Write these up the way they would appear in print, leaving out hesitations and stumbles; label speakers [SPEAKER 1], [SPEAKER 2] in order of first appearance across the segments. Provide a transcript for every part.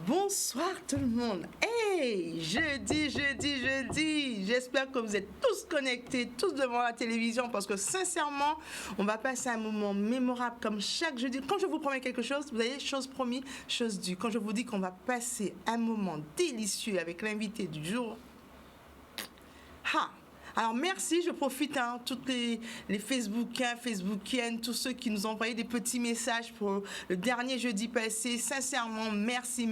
[SPEAKER 1] Bonsoir tout le monde. Hey, jeudi. J'espère que vous êtes tous connectés, tous devant la télévision parce que sincèrement, on va passer un moment mémorable comme chaque jeudi. Quand je vous promets quelque chose, vous voyez, chose promise, chose due. Quand je vous dis qu'on va passer un moment délicieux avec l'invité du jour, alors merci, je profite, toutes les Facebookiennes, tous ceux qui nous ont envoyé des petits messages pour le dernier jeudi passé. Sincèrement, merci.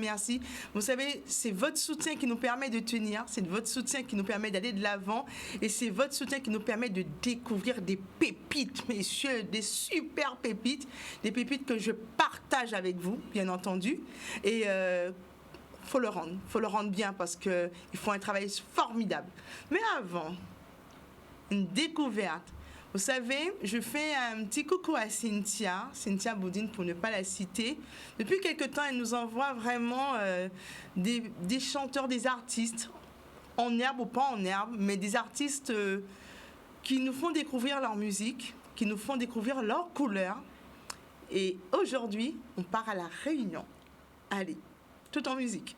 [SPEAKER 1] Vous savez, c'est votre soutien qui nous permet de tenir, c'est votre soutien qui nous permet d'aller de l'avant et c'est votre soutien qui nous permet de découvrir des pépites, messieurs, des super pépites, des pépites que je partage avec vous, bien entendu. Et faut le rendre bien parce qu'ils font un travail formidable. Mais avant, une découverte. Vous savez, je fais un petit coucou à Cynthia Boudine pour ne pas la citer. Depuis quelque temps, elle nous envoie vraiment des chanteurs, des artistes, en herbe ou pas en herbe, mais des artistes qui nous font découvrir leur musique, qui nous font découvrir leurs couleurs. Et aujourd'hui, on part à La Réunion. Allez, tout en musique.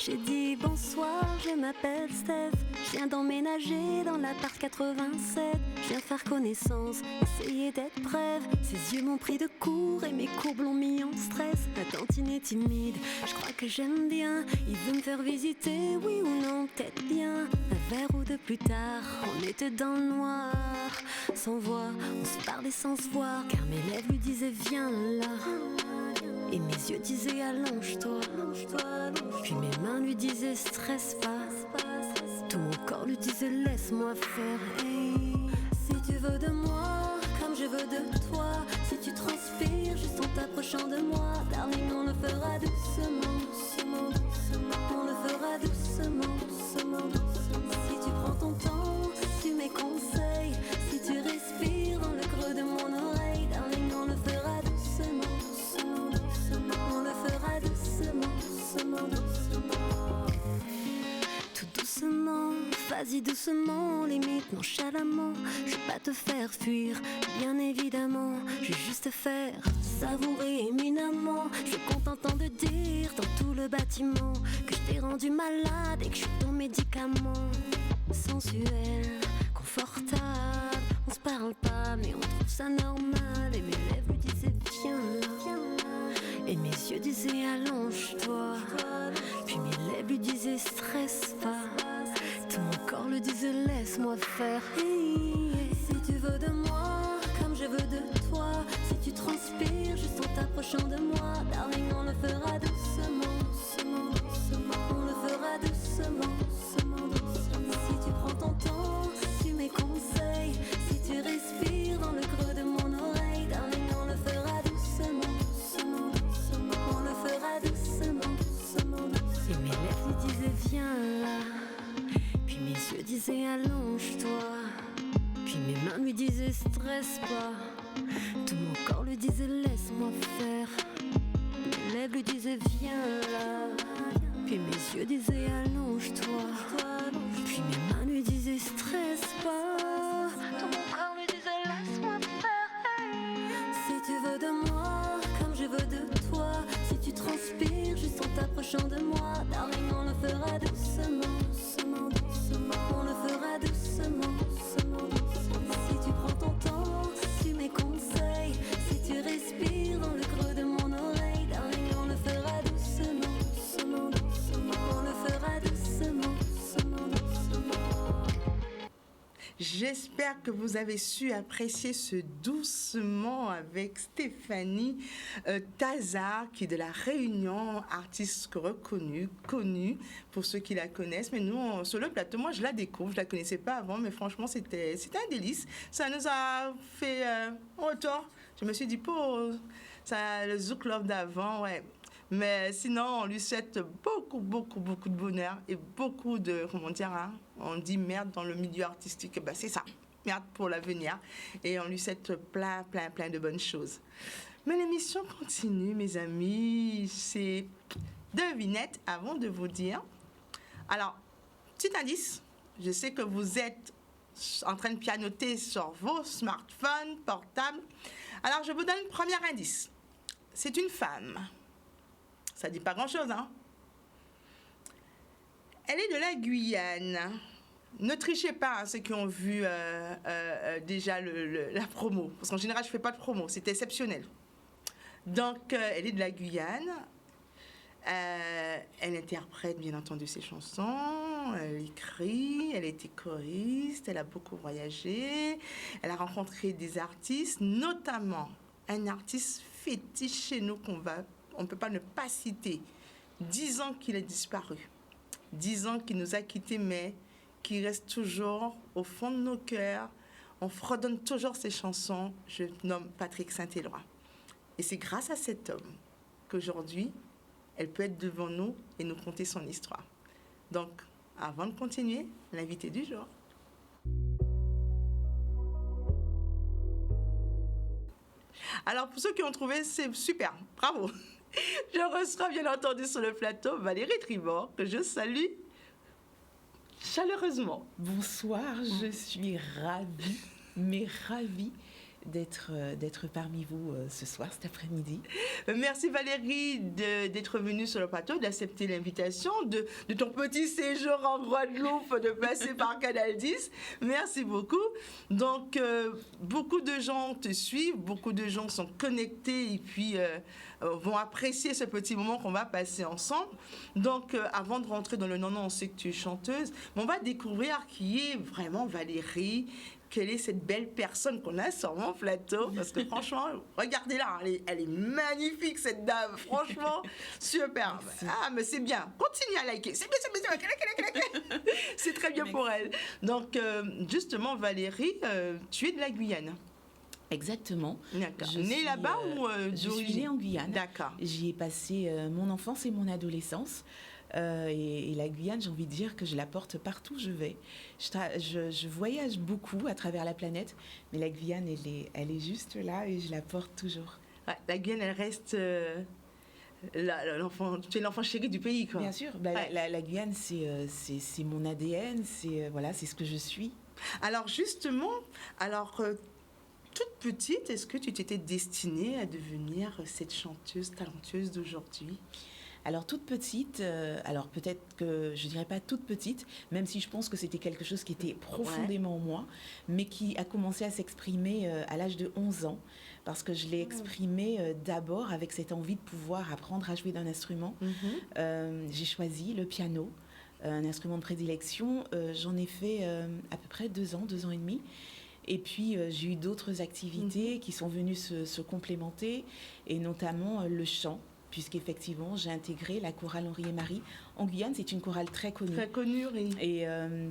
[SPEAKER 2] J'ai dit bonsoir, je m'appelle Steph. Je viens d'emménager dans l'appart 87. Je viens faire connaissance, essayer d'être brève. Ses yeux m'ont pris de court et mes courbes l'ont mis en stress. La tantine est timide, je crois que j'aime bien. Il veut me faire visiter, oui ou non, peut-être bien. Un verre ou deux plus tard, on était dans le noir. Sans voix, on se parlait sans se voir. Car mes lèvres lui disaient viens là. Et mes yeux disaient allonge-toi. Puis mes mains lui disaient stresse pas. Tout mon corps lui disait laisse-moi faire. Hey. Si tu veux de moi, comme je veux de toi. Si tu transpires juste en t'approchant de moi, darling, on le fera doucement. On le fera doucement. Si tu prends ton temps, si tu mes conseils, si tu respires dans le creux de mon oreille, darling, on le fera doucement. On le fera doucement. Tout doucement, vas-y doucement, limite nonchalamment. Je vais pas te faire fuir, bien évidemment. Je vais juste te faire savourer éminemment. Je qu'on t'entend de dire dans tout le bâtiment que je t'ai rendu malade et que je suis ton médicament. Sensuel, confortable, on se parle pas mais on trouve ça normal. Et mes lèvres lui disaient viens là. Et mes yeux disaient allonge-toi. Puis mes lèvres lui disaient stresse pas. Tout mon corps lui disait laisse-moi faire. Si tu veux de moi, comme je veux de toi. Si tu transpires juste en t'approchant de moi, darling, on le fera doucement. On le fera doucement. Si tu prends ton temps, si tu mes conseils, si tu respires dans le creux de mon oreille, darling, on le fera doucement. On le fera doucement. Et mes lèvres lui disaient viens là. Puis mes yeux disaient allonge-toi. Puis mes mains lui disaient stresse pas. Tout mon corps lui disait laisse-moi faire. Mes lèvres lui disaient viens là. Puis mes yeux disaient allonge-toi. Puis mes mains lui disaient stresse pas. Tout mon corps lui disait laisse-moi faire. Si tu veux de moi, comme je veux de toi. Si tu transpires juste en t'approchant de moi, darling, on le fera doucement. On le fera doucement. Si tu prends ton temps, si tu mes conseils, si tu respires dans le creux de mon oreille, darling, on le fera doucement. On le fera doucement.
[SPEAKER 1] J'espère que vous avez su apprécier ce doucement avec Stéphanie Tazard, qui est de La Réunion, artiste reconnue, connue pour ceux qui la connaissent. Mais nous, sur le plateau, moi, je la découvre. Je ne la connaissais pas avant, mais franchement, c'était un délice. Ça nous a fait retour. Je me suis dit, pause, ça, le Zouk Love d'avant, ouais. Mais sinon, on lui souhaite beaucoup de bonheur et beaucoup de, on dit merde dans le milieu artistique, ben c'est ça, merde pour l'avenir. Et on lui souhaite plein de bonnes choses. Mais l'émission continue, mes amis. C'est devinette avant de vous dire. Alors, petit indice, je sais que vous êtes en train de pianoter sur vos smartphones, portables. Alors, je vous donne le premier indice. C'est une femme. Ça ne dit pas grand-chose, hein? Elle est de la Guyane. Ne trichez pas, hein, ceux qui ont vu déjà la promo. Parce qu'en général, je ne fais pas de promo. C'est exceptionnel. Donc, elle est de la Guyane. Elle interprète, bien entendu, ses chansons. Elle écrit. Elle a été choriste. Elle a beaucoup voyagé. Elle a rencontré des artistes, notamment un artiste fétiche chez nous on ne peut pas ne pas citer. 10 ans qu'il a disparu. 10 ans qu'il nous a quittés, mais qui reste toujours au fond de nos cœurs. On fredonne toujours ses chansons. Je nomme Patrick Saint-Éloi. Et c'est grâce à cet homme qu'aujourd'hui, elle peut être devant nous et nous conter son histoire. Donc, avant de continuer, l'invité du jour. Alors, pour ceux qui ont trouvé, c'est super. Bravo. Je reçois bien entendu sur le plateau Valérie Tribord, que je salue chaleureusement.
[SPEAKER 3] Bonsoir, je suis ravie, mais ravie d'être parmi vous ce soir, cet après-midi.
[SPEAKER 1] Merci Valérie d'être venue sur le plateau, d'accepter l'invitation, de ton petit séjour en Guadeloupe, de passer par Canal 10. Merci beaucoup. Donc, beaucoup de gens te suivent, beaucoup de gens sont connectés et puis vont apprécier ce petit moment qu'on va passer ensemble. Donc, avant de rentrer dans le non, on sait que tu es chanteuse, mais on va découvrir qui est vraiment Valérie. Quelle est cette belle personne qu'on a sur mon plateau? Parce que franchement, regardez-la, elle est magnifique cette dame, franchement, superbe. Merci. Ah, mais c'est bien, continuez à liker, c'est bien, c'est très bien. Merci. Pour elle. Donc, justement, Valérie, tu es de la Guyane.
[SPEAKER 3] Exactement.
[SPEAKER 1] D'accord. Née là-bas ou
[SPEAKER 3] je suis née en Guyane.
[SPEAKER 1] D'accord.
[SPEAKER 3] J'y ai passé mon enfance et mon adolescence. Et la Guyane, j'ai envie de dire que je la porte partout où je vais. Je voyage beaucoup à travers la planète, mais la Guyane, elle est juste là et je la porte toujours.
[SPEAKER 1] Ouais, la Guyane, elle reste tu es l'enfant chéri du pays, quoi.
[SPEAKER 3] Bien sûr. Ouais. La Guyane, c'est mon ADN, c'est ce que je suis.
[SPEAKER 1] Alors justement, toute petite, est-ce que tu t'étais destinée à devenir cette chanteuse talentueuse d'aujourd'hui?
[SPEAKER 3] Alors toute petite, alors peut-être que je dirais pas toute petite, même si je pense que c'était quelque chose qui était profondément en moi, mais qui a commencé à s'exprimer à l'âge de 11 ans, parce que je l'ai exprimé d'abord avec cette envie de pouvoir apprendre à jouer d'un instrument. J'ai choisi le piano, un instrument de prédilection. J'en ai fait à peu près 2 ans et demi. Et puis, j'ai eu d'autres activités qui sont venues se complémenter, et notamment le chant, puisqu'effectivement, j'ai intégré la chorale Henri et Marie. En Guyane, c'est une chorale très connue.
[SPEAKER 1] Très connue, oui.
[SPEAKER 3] Et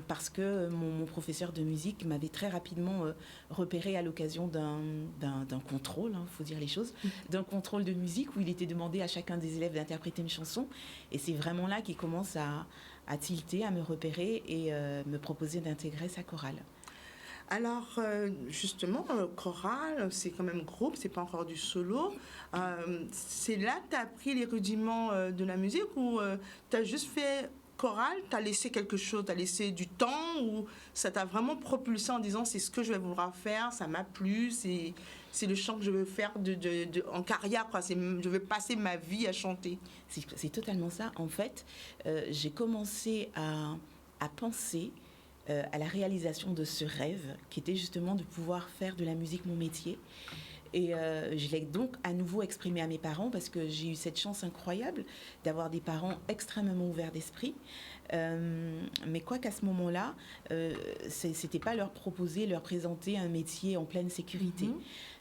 [SPEAKER 3] parce que mon professeur de musique m'avait très rapidement repéré à l'occasion d'un contrôle, il faut dire les choses, d'un contrôle de musique où il était demandé à chacun des élèves d'interpréter une chanson. Et c'est vraiment là qu'il commence à tilter, à me repérer et me proposer d'intégrer sa chorale.
[SPEAKER 1] Alors, justement, chorale, c'est quand même groupe, c'est pas encore du solo. C'est là que tu as appris les rudiments de la musique ou tu as juste fait chorale, tu as laissé quelque chose, tu as laissé du temps ou ça t'a vraiment propulsé en disant c'est ce que je vais vouloir faire, ça m'a plu, c'est le chant que je veux faire en carrière, quoi. Je vais passer ma vie à chanter.
[SPEAKER 3] C'est totalement ça. En fait, j'ai commencé à penser à la réalisation de ce rêve qui était justement de pouvoir faire de la musique mon métier. Et je l'ai donc à nouveau exprimé à mes parents parce que j'ai eu cette chance incroyable d'avoir des parents extrêmement ouverts d'esprit. Mais quoi qu'à ce moment-là, c'était pas leur proposer, leur présenter un métier en pleine sécurité.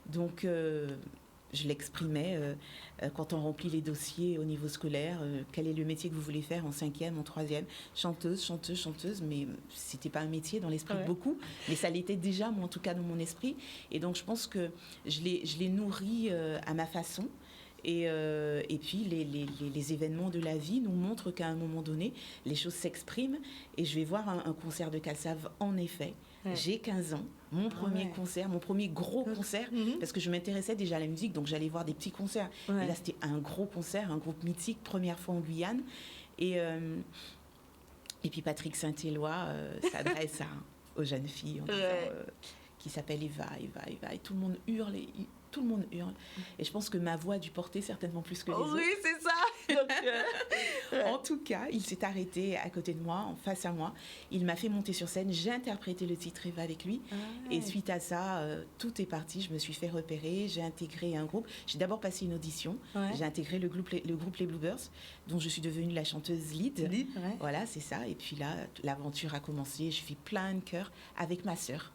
[SPEAKER 3] Donc je l'exprimais quand on remplit les dossiers au niveau scolaire. Quel est le métier que vous voulez faire en 5e, en 3e? Chanteuse, mais c'était pas un métier dans l'esprit de beaucoup, mais ça l'était déjà, moi en tout cas dans mon esprit. Et donc je pense que je l'ai nourri à ma façon. Et puis les événements de la vie nous montrent qu'à un moment donné, les choses s'expriment. Et je vais voir un concert de Cassave, en effet. J'ai 15 ans, mon premier concert, mon premier gros concert, parce que je m'intéressais déjà à la musique, donc j'allais voir des petits concerts. Et là, c'était un gros concert, un groupe mythique, première fois en Guyane. Et puis Patrick Saint-Éloi s'adresse aux jeunes filles en disant, qui s'appelle Eva, Eva, Eva, et tout le monde hurle, tout le monde hurle. Et je pense que ma voix a dû porter certainement plus que les autres.
[SPEAKER 1] Oui, c'est ça. Donc,
[SPEAKER 3] En tout cas, il s'est arrêté à côté de moi, en face à moi. Il m'a fait monter sur scène. J'ai interprété le titre Eva avec lui. Et suite à ça, tout est parti. Je me suis fait repérer. J'ai intégré un groupe. J'ai d'abord passé une audition. J'ai intégré le groupe Les Bluebirds, dont je suis devenue la chanteuse lead. Voilà, c'est ça. Et puis là, l'aventure a commencé. Je fais plein de chœurs avec ma sœur.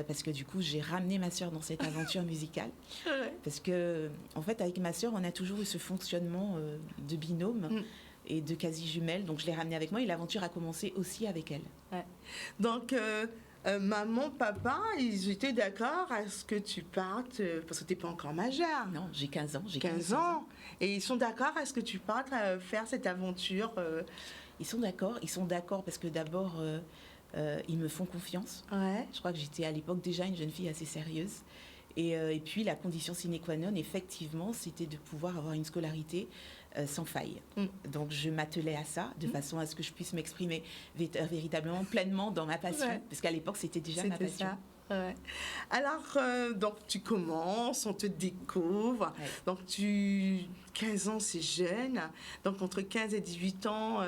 [SPEAKER 3] Parce que du coup, j'ai ramené ma sœur dans cette aventure musicale. Parce que, en fait, avec ma sœur, on a toujours eu ce fonctionnement de binôme et de quasi-jumelles. Donc, je l'ai ramenée avec moi et l'aventure a commencé aussi avec elle.
[SPEAKER 1] Donc, maman, papa, ils étaient d'accord à ce que tu partes, parce que tu n'es pas encore majeure.
[SPEAKER 3] Non, j'ai 15 ans.
[SPEAKER 1] 15 ans. Et ils sont d'accord à ce que tu partes faire cette aventure
[SPEAKER 3] Ils sont d'accord parce que d'abord, ils me font confiance. Je crois que j'étais à l'époque déjà une jeune fille assez sérieuse. Et puis la condition sine qua non, effectivement, c'était de pouvoir avoir une scolarité sans faille. Donc je m'attelais à ça, de façon à ce que je puisse m'exprimer véritablement pleinement dans ma passion. Parce qu'à l'époque, c'était déjà ma passion.
[SPEAKER 1] Ça. Alors, donc tu commences, on te découvre. Donc 15 ans, c'est jeune. Donc entre 15 et 18 ans,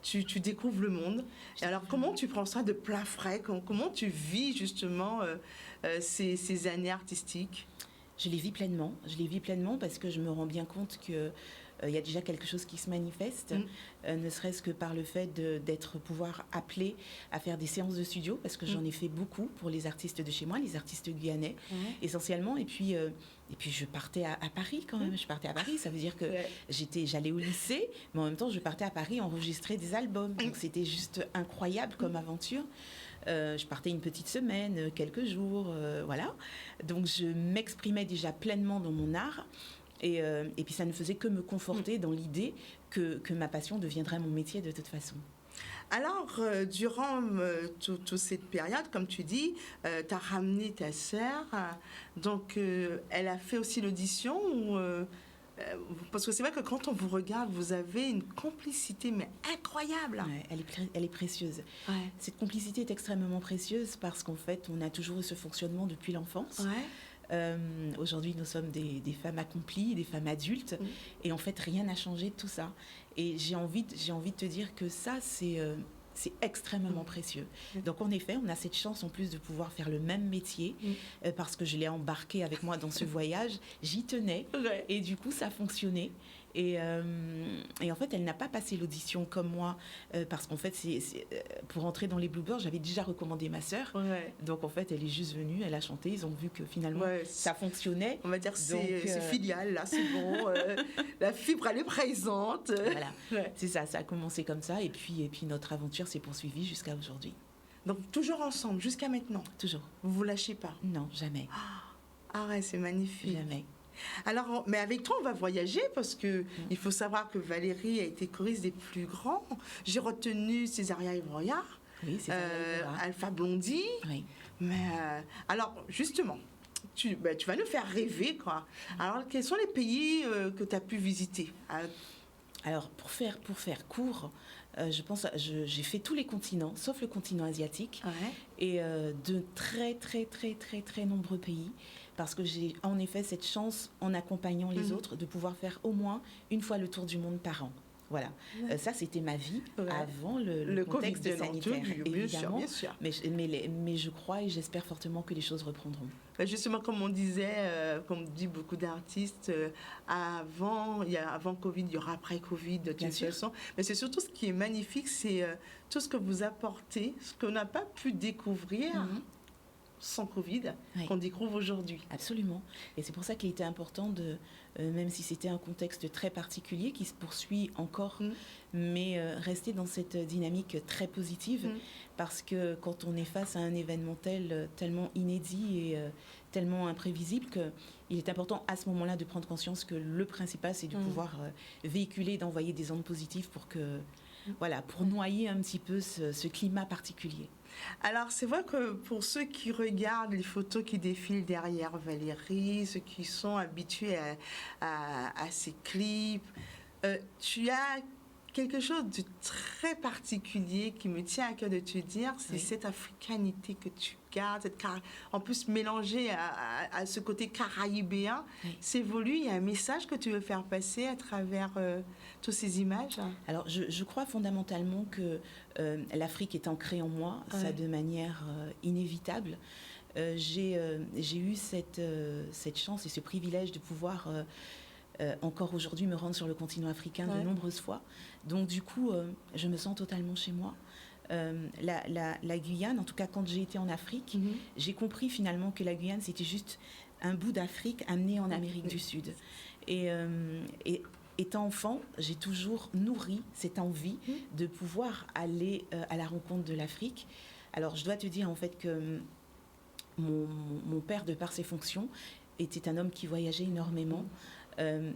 [SPEAKER 1] tu découvres le monde. Et alors, comment tu prends ça de plein frais? Comment tu vis justement ces années artistiques?
[SPEAKER 3] Je les vis pleinement parce que je me rends bien compte que il y a déjà quelque chose qui se manifeste, ne serait-ce que par le fait d'être pouvoir appelé à faire des séances de studio, parce que j'en ai fait beaucoup pour les artistes de chez moi, les artistes guyanais essentiellement, et puis je partais à Paris quand même, je partais à Paris, ça veut dire que j'allais au lycée, mais en même temps je partais à Paris enregistrer des albums, donc c'était juste incroyable comme aventure. Je partais une petite semaine, quelques jours, voilà. Donc je m'exprimais déjà pleinement dans mon art. Et puis ça ne faisait que me conforter dans l'idée que ma passion deviendrait mon métier de toute façon.
[SPEAKER 1] Alors, durant toute cette période, comme tu dis, tu as ramené ta sœur. Donc, elle a fait aussi l'audition parce que c'est vrai que quand on vous regarde, vous avez une complicité mais incroyable.
[SPEAKER 3] Ouais, elle est précieuse. Cette complicité est extrêmement précieuse parce qu'en fait, on a toujours eu ce fonctionnement depuis l'enfance. Aujourd'hui, nous sommes des femmes accomplies, des femmes adultes, et en fait, rien n'a changé de tout ça. Et j'ai envie de te dire que ça, c'est extrêmement précieux. Donc, en effet, on a cette chance en plus de pouvoir faire le même métier, parce que je l'ai embarqué avec moi dans ce voyage. J'y tenais, et du coup, ça fonctionnait. Et en fait, elle n'a pas passé l'audition comme moi, parce qu'en fait, pour entrer dans les Bluebirds, j'avais déjà recommandé ma sœur. Donc, en fait, elle est juste venue, elle a chanté, ils ont vu que finalement, ça fonctionnait.
[SPEAKER 1] On va dire que c'est filial, là, c'est bon. La fibre, elle est présente.
[SPEAKER 3] Voilà, c'est ça, ça a commencé comme ça. Et puis notre aventure s'est poursuivie jusqu'à aujourd'hui.
[SPEAKER 1] Donc, toujours ensemble, jusqu'à maintenant?
[SPEAKER 3] Toujours.
[SPEAKER 1] Vous ne vous lâchez pas?
[SPEAKER 3] Non, jamais.
[SPEAKER 1] Ah ouais, c'est magnifique.
[SPEAKER 3] Jamais.
[SPEAKER 1] Alors, mais avec toi, on va voyager parce que il faut savoir que Valérie a été choriste des plus grands. J'ai retenu Césaria Evroya, Alpha Blondy.
[SPEAKER 3] Oui.
[SPEAKER 1] Mais alors, justement, tu vas nous faire rêver, quoi. Alors, quels sont les pays que tu as pu visiter?
[SPEAKER 3] Alors, pour faire court, je pense, j'ai fait tous les continents, sauf le continent asiatique, et de très, très, très, très, très nombreux pays. Parce que j'ai en effet cette chance, en accompagnant les autres, de pouvoir faire au moins une fois le tour du monde par an. Voilà. Ça, c'était ma vie avant le contexte
[SPEAKER 1] COVID
[SPEAKER 3] sanitaire, évidemment.
[SPEAKER 1] Bien sûr.
[SPEAKER 3] Mais je crois et j'espère fortement que les choses reprendront.
[SPEAKER 1] Justement, comme on disait, comme dit beaucoup d'artistes, avant Covid, il y aura après Covid de toute façon. Mais c'est surtout ce qui est magnifique, c'est tout ce que vous apportez, ce qu'on n'a pas pu découvrir sans Covid, qu'on découvre aujourd'hui.
[SPEAKER 3] Absolument. Et c'est pour ça qu'il était important même si c'était un contexte très particulier qui se poursuit encore, mais rester dans cette dynamique très positive, parce que quand on est face à un événement tellement inédit et tellement imprévisible, qu'il est important à ce moment-là de prendre conscience que le principal, c'est de pouvoir véhiculer, d'envoyer des ondes positives pour noyer un petit peu ce climat particulier.
[SPEAKER 1] Alors, c'est vrai que pour ceux qui regardent les photos qui défilent derrière Valérie, ceux qui sont habitués à ces clips, tu as quelque chose de très particulier qui me tient à cœur de te dire, c'est cette africanité que tu gardes, en plus mélangée à ce côté caraïbéen. C'est voulu, il y a un message que tu veux faire passer à travers toutes ces images?
[SPEAKER 3] Alors, je crois fondamentalement que l'Afrique est ancrée en moi, ça de manière inévitable. J'ai eu cette chance et ce privilège de pouvoir encore aujourd'hui me rendre sur le continent africain de nombreuses fois. Donc du coup, je me sens totalement chez moi. La Guyane, en tout cas quand j'ai été en Afrique, j'ai compris finalement que la Guyane c'était juste un bout d'Afrique amené en Amérique du Sud. Et étant enfant, j'ai toujours nourri cette envie de pouvoir aller à la rencontre de l'Afrique. Alors je dois te dire en fait que mon père, de par ses fonctions, était un homme qui voyageait énormément.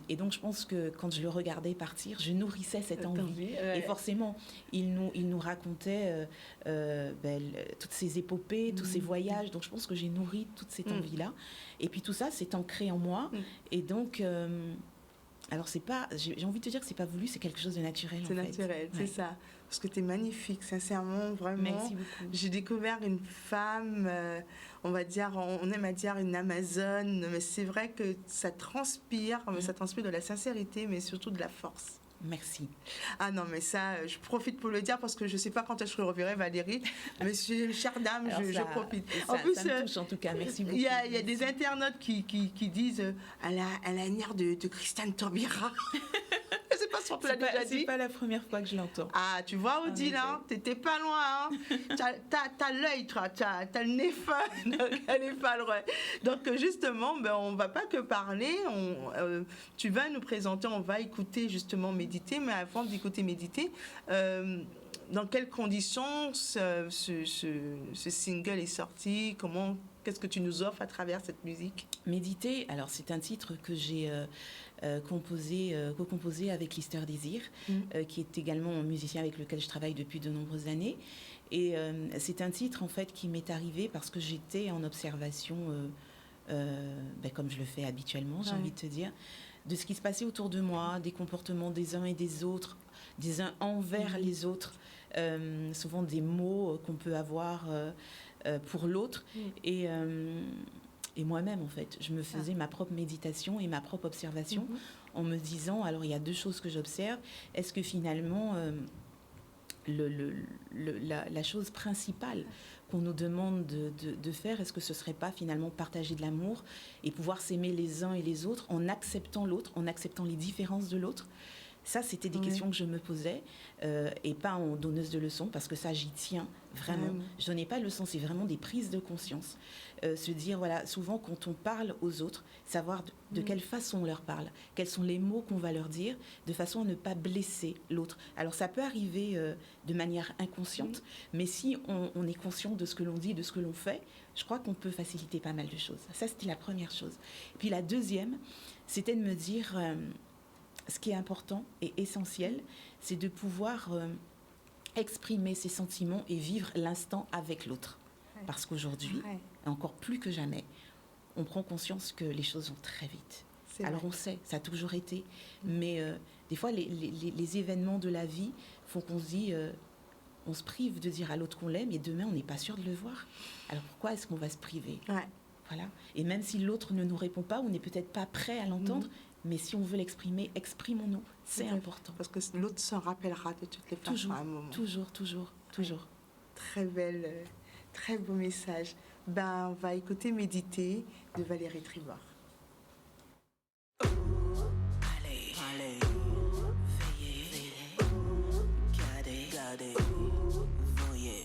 [SPEAKER 3] Et donc je pense que quand je le regardais partir, je nourrissais cette envie. Et forcément, il nous racontait toutes ces épopées, tous ces voyages. Donc je pense que j'ai nourri toute cette envie-là. Et puis tout ça, c'est ancré en moi. Et donc, alors c'est pas, j'ai envie de te dire que c'est pas voulu, c'est quelque chose de naturel.
[SPEAKER 1] C'est naturel, c'est ça. Parce que tu es magnifique, sincèrement, vraiment.
[SPEAKER 3] Merci beaucoup.
[SPEAKER 1] J'ai découvert une femme, on va dire, on aime à dire une Amazone, mais c'est vrai que ça transpire, ça transpire de la sincérité, mais surtout de la force.
[SPEAKER 3] Merci.
[SPEAKER 1] Ah non, mais ça, je profite pour le dire parce que je ne sais pas quand je reverrai Valérie. Monsieur, chère dame, je profite.
[SPEAKER 3] En plus, ça me touche en tout cas, merci beaucoup.
[SPEAKER 1] Il y a des internautes qui disent elle a un air de Christiane Taubira. Je ne sais pas si on te l'a déjà dit.
[SPEAKER 3] C'est pas la première fois que je l'entends.
[SPEAKER 1] Ah, tu vois, Odile, hein, t'étais pas loin. Hein. T'as l'œil, toi, t'as le nez fin. Elle est pas loin. Donc, justement, on ne va pas que parler. Tu vas nous présenter, on va écouter justement méditer. Mais avant d'écouter méditer, dans quelles conditions ce single est sorti? Qu'est-ce que tu nous offres à travers cette musique?
[SPEAKER 3] Méditer, alors c'est un titre que j'ai co-composé avec Lister Désir, qui est également un musicien avec lequel je travaille depuis de nombreuses années. Et c'est un titre en fait qui m'est arrivé parce que j'étais en observation, comme je le fais habituellement, j'ai envie de te dire, de ce qui se passait autour de moi, des comportements des uns et des autres, des uns envers les autres, souvent des mots qu'on peut avoir pour l'autre. Et moi-même, en fait, je me faisais ma propre méditation et ma propre observation en me disant, alors il y a deux choses que j'observe. Est-ce que finalement, la chose principale qu'on nous demande de faire, est-ce que ce ne serait pas finalement partager de l'amour et pouvoir s'aimer les uns et les autres en acceptant l'autre, en acceptant les différences de l'autre? Ça, c'était des questions que je me posais, et pas en donneuse de leçons, parce que ça, j'y tiens vraiment. Je donnais pas de leçons, c'est vraiment des prises de conscience. Se dire, voilà, souvent quand on parle aux autres, savoir de quelle façon on leur parle, quels sont les mots qu'on va leur dire, de façon à ne pas blesser l'autre. Alors ça peut arriver de manière inconsciente, mais si on est conscient de ce que l'on dit, de ce que l'on fait, je crois qu'on peut faciliter pas mal de choses. Ça, c'était la première chose. Puis la deuxième, c'était de me dire... ce qui est important et essentiel, c'est de pouvoir exprimer ses sentiments et vivre l'instant avec l'autre. Parce qu'aujourd'hui, encore plus que jamais, on prend conscience que les choses vont très vite. Alors on sait, ça a toujours été, mais des fois les événements de la vie font qu'on se dit, on se prive de dire à l'autre qu'on l'aime et demain on n'est pas sûr de le voir. Alors pourquoi est-ce qu'on va se priver? Voilà. Et même si l'autre ne nous répond pas, on n'est peut-être pas prêt à l'entendre, mais si on veut l'exprimer, exprimons-nous. C'est important.
[SPEAKER 1] Parce que l'autre s'en rappellera de toutes les façons à un moment.
[SPEAKER 3] Toujours.
[SPEAKER 1] Très belle, très beau message. On va écouter Méditer de Valérie Tribord.
[SPEAKER 4] Allez, veillez, gardez, voyez.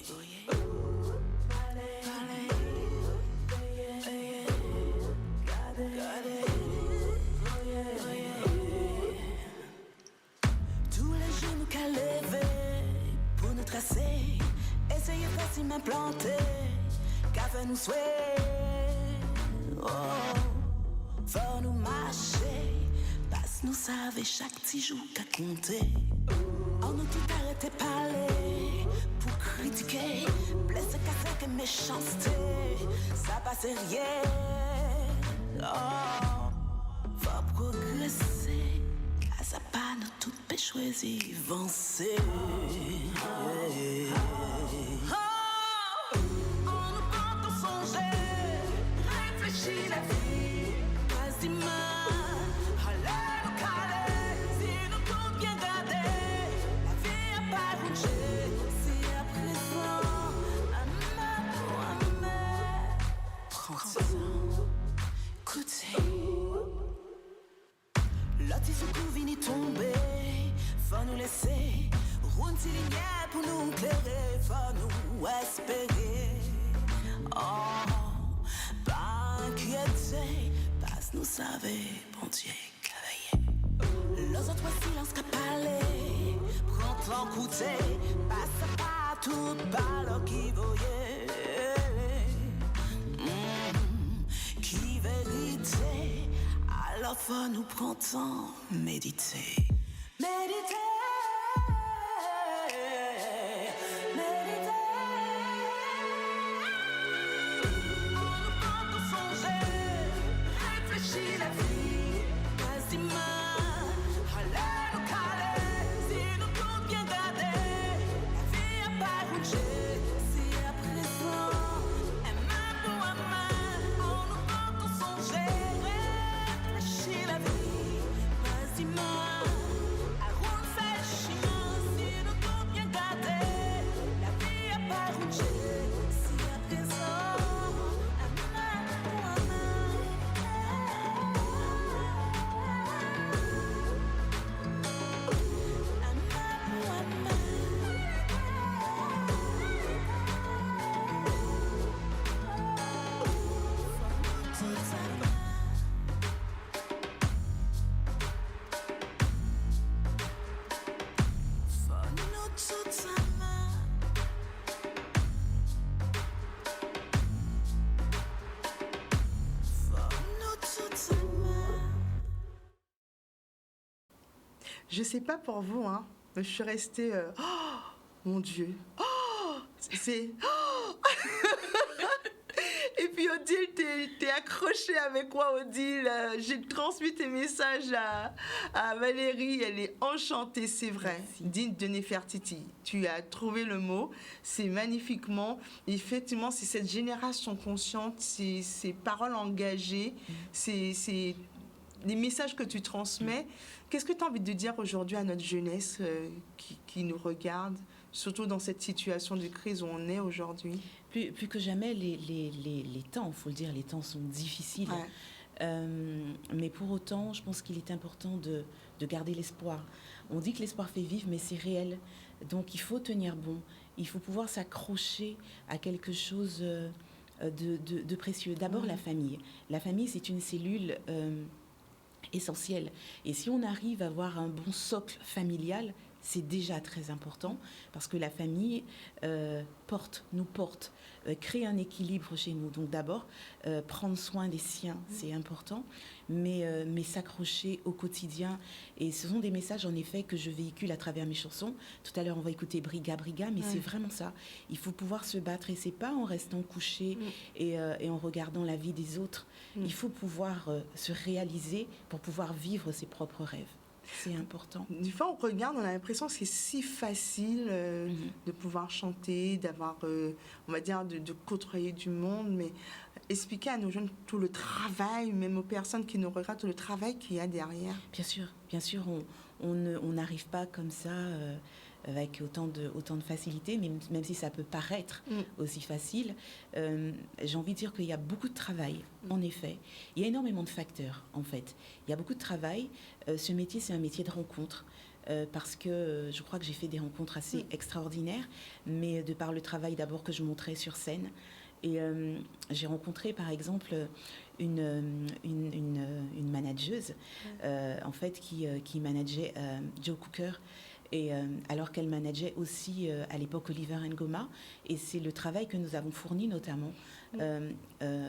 [SPEAKER 4] Essayez facilement planter, qu'avec nous souhait. Oh, faut nous marcher, parce que nous savons chaque petit jour qu'à compter. On nous tout arrêté parler, pour critiquer, blesser, casser, que méchanceté, ça passe rien. Oh, faut progresser, car ça pas notre tout peut choisir, avancer. Réfléchis la vie, quasiment. Allez nous caler, si nous tout bien gardé. La vie a pas bougé, si à présent, prends ça, écoutez. L'autre se couvre ni tomber, faut nous laisser. Roule si lumière pour nous éclairer, faut nous espérer. Oh. Passe nous savez, bon Dieu, cavalier. Los autres silence qu'a parlé, prends ton côté, passe pas tout par qui voyait. Qui vérité, alors faut nous prendre temps, méditer. Méditer.
[SPEAKER 1] Je sais pas pour vous, hein, mais je suis restée... oh, mon Dieu. Oh, c'est... Oh. Et puis Odile, t'es accrochée avec moi, Odile. J'ai transmis tes messages à Valérie. Elle est enchantée, c'est vrai.
[SPEAKER 3] Merci.
[SPEAKER 1] Digne de Nefertiti. Tu as trouvé le mot. C'est magnifiquement. Effectivement, c'est cette génération consciente, c'est ces paroles engagées, c'est les messages que tu transmets. Qu'est-ce que tu as envie de dire aujourd'hui à notre jeunesse qui nous regarde, surtout dans cette situation de crise où on est aujourd'hui?
[SPEAKER 3] Plus que jamais, les temps, il faut le dire, les temps sont difficiles. Ouais. Mais pour autant, je pense qu'il est important de garder l'espoir. On dit que l'espoir fait vivre, mais c'est réel. Donc il faut tenir bon. Il faut pouvoir s'accrocher à quelque chose de précieux. D'abord, la famille. La famille, c'est une cellule... essentiel. Et si on arrive à avoir un bon socle familial, c'est déjà très important parce que la famille nous porte, crée un équilibre chez nous. Donc d'abord, prendre soin des siens, c'est important, mais s'accrocher au quotidien. Et ce sont des messages, en effet, que je véhicule à travers mes chansons. Tout à l'heure, on va écouter Briga Briga, mais c'est vraiment ça. Il faut pouvoir se battre et c'est pas en restant couché et en regardant la vie des autres. Il faut pouvoir se réaliser pour pouvoir vivre ses propres rêves. C'est important.
[SPEAKER 1] Des fois, on regarde, on a l'impression que c'est si facile de pouvoir chanter, d'avoir, on va dire, de côtoyer du monde, mais expliquer à nos jeunes tout le travail, même aux personnes qui nous regardent, tout le travail qu'il y a derrière.
[SPEAKER 3] Bien sûr, on n'arrive pas comme ça avec autant de facilité, même si ça peut paraître aussi facile. J'ai envie de dire qu'il y a beaucoup de travail, en effet. Il y a énormément de facteurs, en fait. Il y a beaucoup de travail. Ce métier, c'est un métier de rencontre. Parce que je crois que j'ai fait des rencontres assez extraordinaires, mais de par le travail d'abord que je montrais sur scène. Et j'ai rencontré, par exemple, une manageuse, en fait, qui manageait Joe Cooker, et alors qu'elle manageait aussi à l'époque Oliver Ngoma. Et c'est le travail que nous avons fourni notamment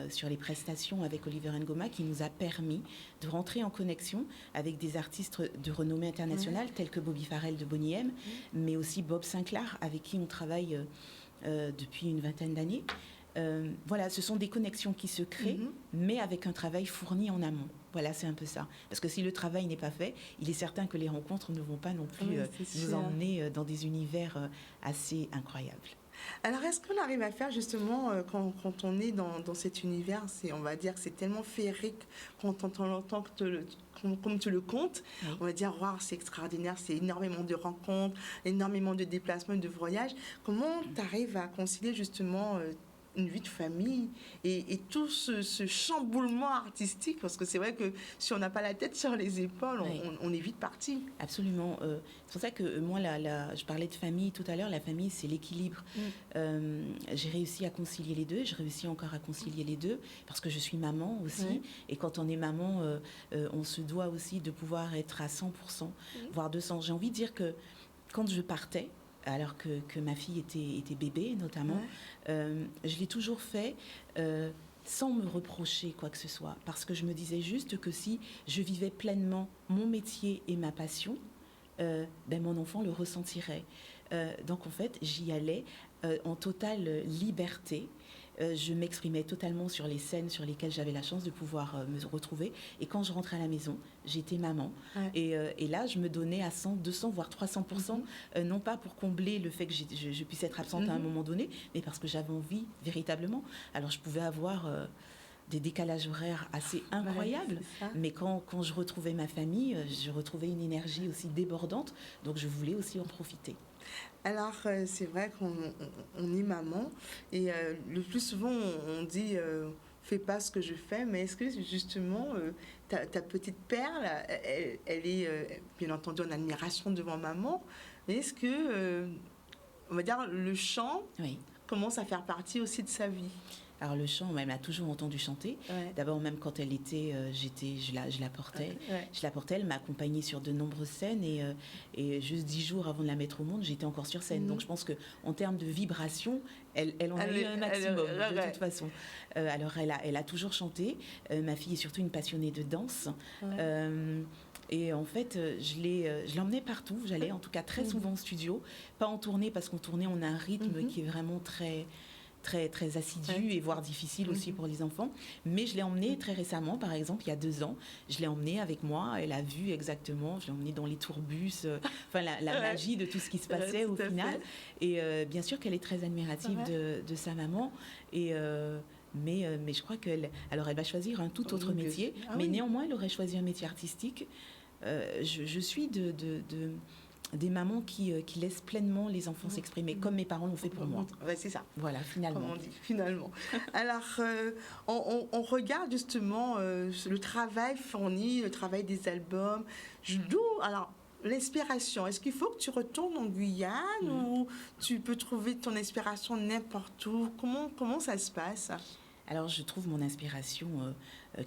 [SPEAKER 3] sur les prestations avec Oliver Ngoma qui nous a permis de rentrer en connexion avec des artistes de renommée internationale tels que Bobby Farrell de Boney M, mais aussi Bob Sinclair avec qui on travaille depuis une vingtaine d'années. Voilà, ce sont des connexions qui se créent, mais avec un travail fourni en amont. Voilà, c'est un peu ça. Parce que si le travail n'est pas fait, il est certain que les rencontres ne vont pas non plus nous emmener dans des univers assez incroyables.
[SPEAKER 1] Alors, est-ce qu'on arrive à faire justement, quand on est dans cet univers, on va dire que c'est tellement féerique quand on entend comme tu le comptes, on va dire, wow, c'est extraordinaire, c'est énormément de rencontres, énormément de déplacements, de voyages. Comment tu arrives à concilier justement une vie de famille et tout ce chamboulement artistique, parce que c'est vrai que si on n'a pas la tête sur les épaules, on est vite parti.
[SPEAKER 3] Absolument. C'est pour ça que moi, je parlais de famille tout à l'heure, la famille, c'est l'équilibre. J'ai réussi à concilier les deux, je réussis encore à concilier les deux, parce que je suis maman aussi, et quand on est maman, on se doit aussi de pouvoir être à 100%, voire 200%. J'ai envie de dire que quand je partais, alors que ma fille était bébé notamment, je l'ai toujours fait sans me reprocher quoi que ce soit, parce que je me disais juste que si je vivais pleinement mon métier et ma passion, mon enfant le ressentirait. Donc en fait, j'y allais en totale liberté. Je m'exprimais totalement sur les scènes sur lesquelles j'avais la chance de pouvoir me retrouver. Et quand je rentrais à la maison, j'étais maman. Et là, je me donnais à 100, 200, voire 300%, non pas pour combler le fait que je puisse être absente à un moment donné, mais parce que j'avais envie véritablement. Alors, je pouvais avoir des décalages horaires assez incroyables, mais quand je retrouvais ma famille, je retrouvais une énergie aussi débordante, donc je voulais aussi en profiter.
[SPEAKER 1] Alors, c'est vrai qu'on est maman et le plus souvent, on dit fais pas ce que je fais, mais est-ce que justement, ta petite perle, elle est bien entendu en admiration devant maman, mais est-ce que, on va dire, le chant commence à faire partie aussi de sa vie?
[SPEAKER 3] Alors le chant, elle m'a toujours entendu chanter. D'abord, même quand elle était, je la portais. Je la portais, elle m'a accompagnée sur de nombreuses scènes et juste 10 jours avant de la mettre au monde, j'étais encore sur scène. Donc je pense qu'en termes de vibration, elle en a eu un maximum de toute façon. Alors elle a toujours chanté. Ma fille est surtout une passionnée de danse. Et en fait, je l'emmenais partout. J'allais en tout cas très souvent au studio. Pas en tournée, parce qu'en tournée, on a un rythme qui est vraiment très assidu et voire difficile aussi pour les enfants. Mais je l'ai emmenée très récemment, par exemple, il y a 2 ans. Je l'ai emmenée avec moi. Elle a vu exactement. Je l'ai emmenée dans les tourbus. Enfin, la magie de tout ce qui se passait au final. Et bien sûr qu'elle est très admirative de sa maman. Et... Mais je crois qu'elle va choisir un tout autre métier. Mais néanmoins, elle aurait choisi un métier artistique. Je suis des mamans qui laissent pleinement les enfants s'exprimer, comme mes parents l'ont fait pour moi.
[SPEAKER 1] C'est ça.
[SPEAKER 3] Voilà, finalement.
[SPEAKER 1] Comme on dit, finalement. Alors, on regarde justement le travail fourni, le travail des albums. Alors, l'inspiration, est-ce qu'il faut que tu retournes en Guyane ou tu peux trouver ton inspiration n'importe où? Comment ça se passe?
[SPEAKER 3] Alors, je trouve mon inspiration,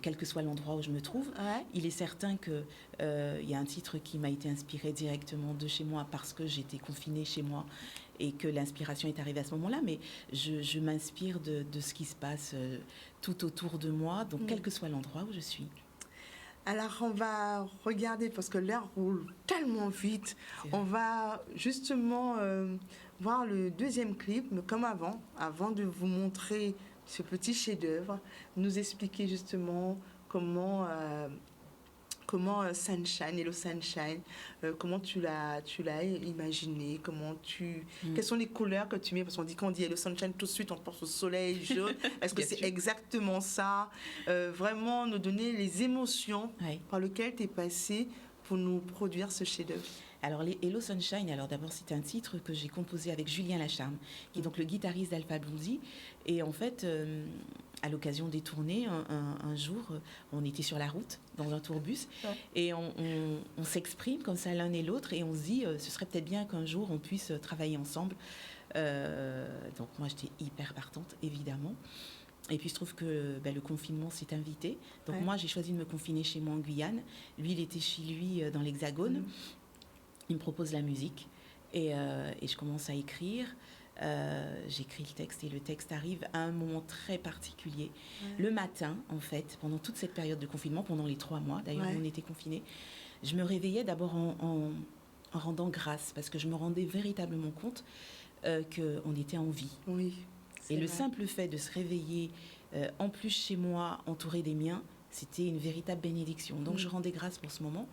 [SPEAKER 3] quel que soit l'endroit où je me trouve. Il est certain qu'il y a un titre qui m'a été inspiré directement de chez moi parce que j'étais confinée chez moi et que l'inspiration est arrivée à ce moment-là. Mais je m'inspire de ce qui se passe tout autour de moi, donc quel que soit l'endroit où je suis.
[SPEAKER 1] Alors, on va regarder, parce que l'heure roule tellement vite. On va justement voir le deuxième clip, mais comme avant de vous montrer ce petit chef-d'œuvre, nous expliquer justement comment Sunshine, Hello Sunshine, comment tu l'as imaginé, quelles sont les couleurs que tu mets, parce qu'on dit quand on dit Hello Sunshine, tout de suite on pense au soleil jaune. Est-ce que c'est exactement ça? Vraiment nous donner les émotions par lesquelles tu es passé pour nous produire ce chef-d'œuvre.
[SPEAKER 3] Alors, les Hello Sunshine, d'abord, c'est un titre que j'ai composé avec Julien Lacharme, qui est donc le guitariste d'Alpha Blondy. Et en fait, à l'occasion des tournées, un jour, on était sur la route, dans un tourbus, et on s'exprime comme ça l'un et l'autre, et on se dit, ce serait peut-être bien qu'un jour, on puisse travailler ensemble. Donc, moi, j'étais hyper partante, évidemment. Et puis, je trouve que le confinement s'est invité. Donc, moi, j'ai choisi de me confiner chez moi en Guyane. Lui, il était chez lui dans l'Hexagone. Il me propose la musique et je commence à écrire. J'écris le texte et le texte arrive à un moment très particulier. Le matin, en fait, pendant toute cette période de confinement, pendant les 3 mois, d'ailleurs, on était confinés, je me réveillais d'abord en rendant grâce, parce que je me rendais véritablement compte qu'on était en vie.
[SPEAKER 1] Oui.
[SPEAKER 3] Et le
[SPEAKER 1] vrai.
[SPEAKER 3] simple fait de se réveiller, en plus chez moi, entouré des miens, c'était une véritable bénédiction. Donc, je rendais grâce pour ce moment.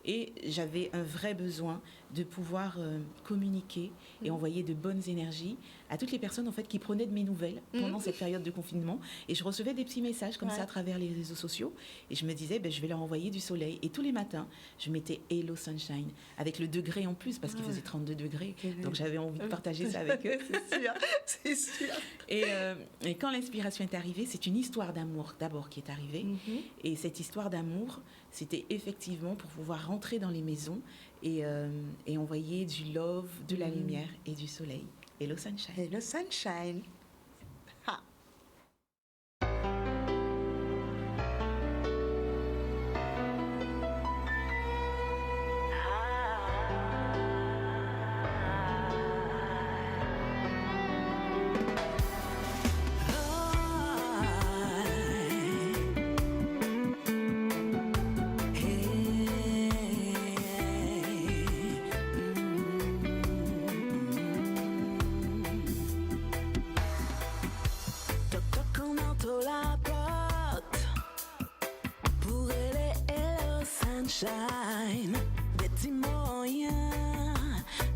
[SPEAKER 3] Et j'avais un vrai besoin de pouvoir communiquer et envoyer de bonnes énergies à toutes les personnes en fait, qui prenaient de mes nouvelles pendant cette période de confinement. Et je recevais des petits messages comme ça à travers les réseaux sociaux. Et je me disais, je vais leur envoyer du soleil. Et tous les matins, je mettais Hello Sunshine, avec le degré en plus, parce qu'il faisait 32 degrés. Donc j'avais envie de partager ça avec eux.
[SPEAKER 1] C'est sûr, c'est sûr.
[SPEAKER 3] Et quand l'inspiration est arrivée, c'est une histoire d'amour d'abord qui est arrivée. Et cette histoire d'amour, c'était effectivement pour pouvoir rentrer dans les maisons et envoyer du love, de la lumière et du soleil. Hello Sunshine.
[SPEAKER 1] Hello Sunshine. Ha.
[SPEAKER 4] Toc toc on entre la porte pour les Hello Sunshine, des petits moyens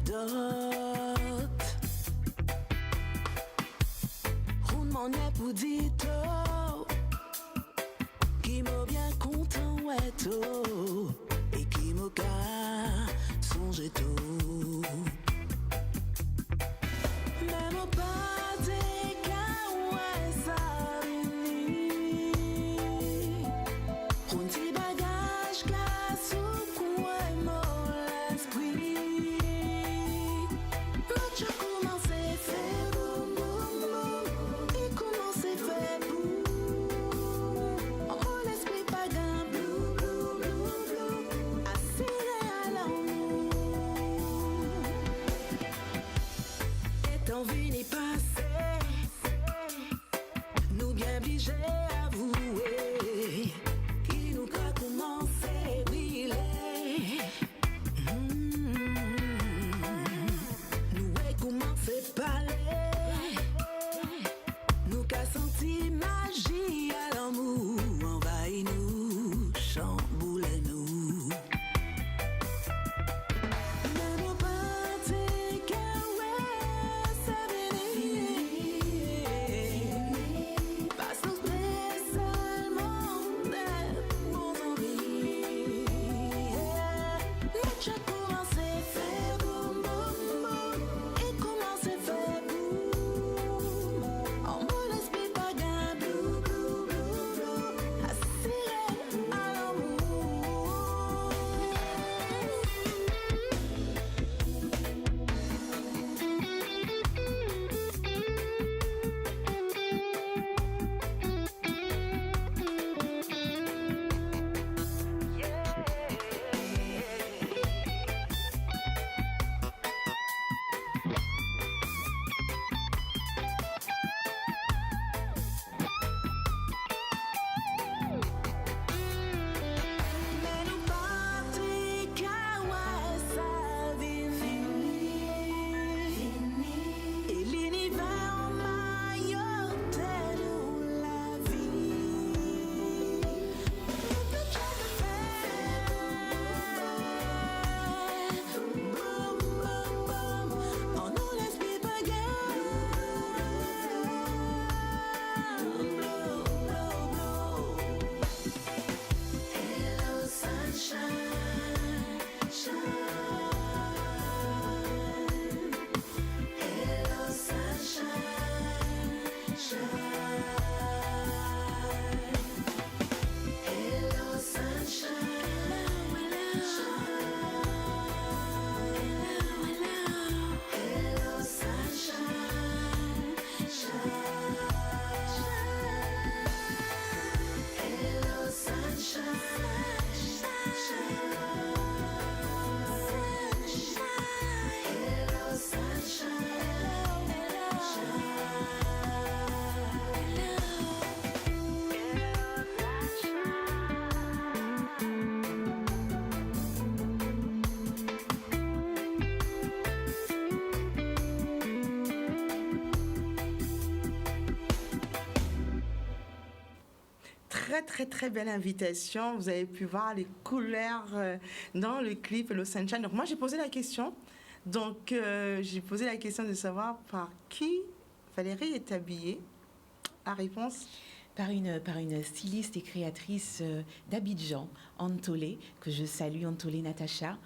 [SPEAKER 4] d'autres. Roulement n'est pour dito, qui m'a bien content ouais tout, et qui m'a qu'à songer tout. Même au pas des cas, ouais, ça vini. Un petit bagage casse au coin, mon l'esprit. L'autre a commencé à faire boum, boum, boum. Il commence à faire boum. Oh, l'esprit pas gain, blou, blou, blou, blou. Assuré à l'amour. Et envie n'y passer, nous bien obligés à avouer, qui nous a commencé à briller. Nous a commencé à parler, nous qu'a senti magie à l'amour, envahit nous, chamboulez nous. Même au party, car ouais, ça vient. Passe nos spécialement des bons envies. Notre chat commence à faire boum, boum, boum. Et commence à faire
[SPEAKER 1] très très très belle invitation. Vous avez pu voir les couleurs dans le clip Hello Sunshine. Donc moi j'ai posé la question. Donc j'ai posé la question de savoir par qui Valérie est habillée. La réponse
[SPEAKER 3] par une styliste et créatrice d'Abidjan, Antolé, que je salue, Antolé Natacha.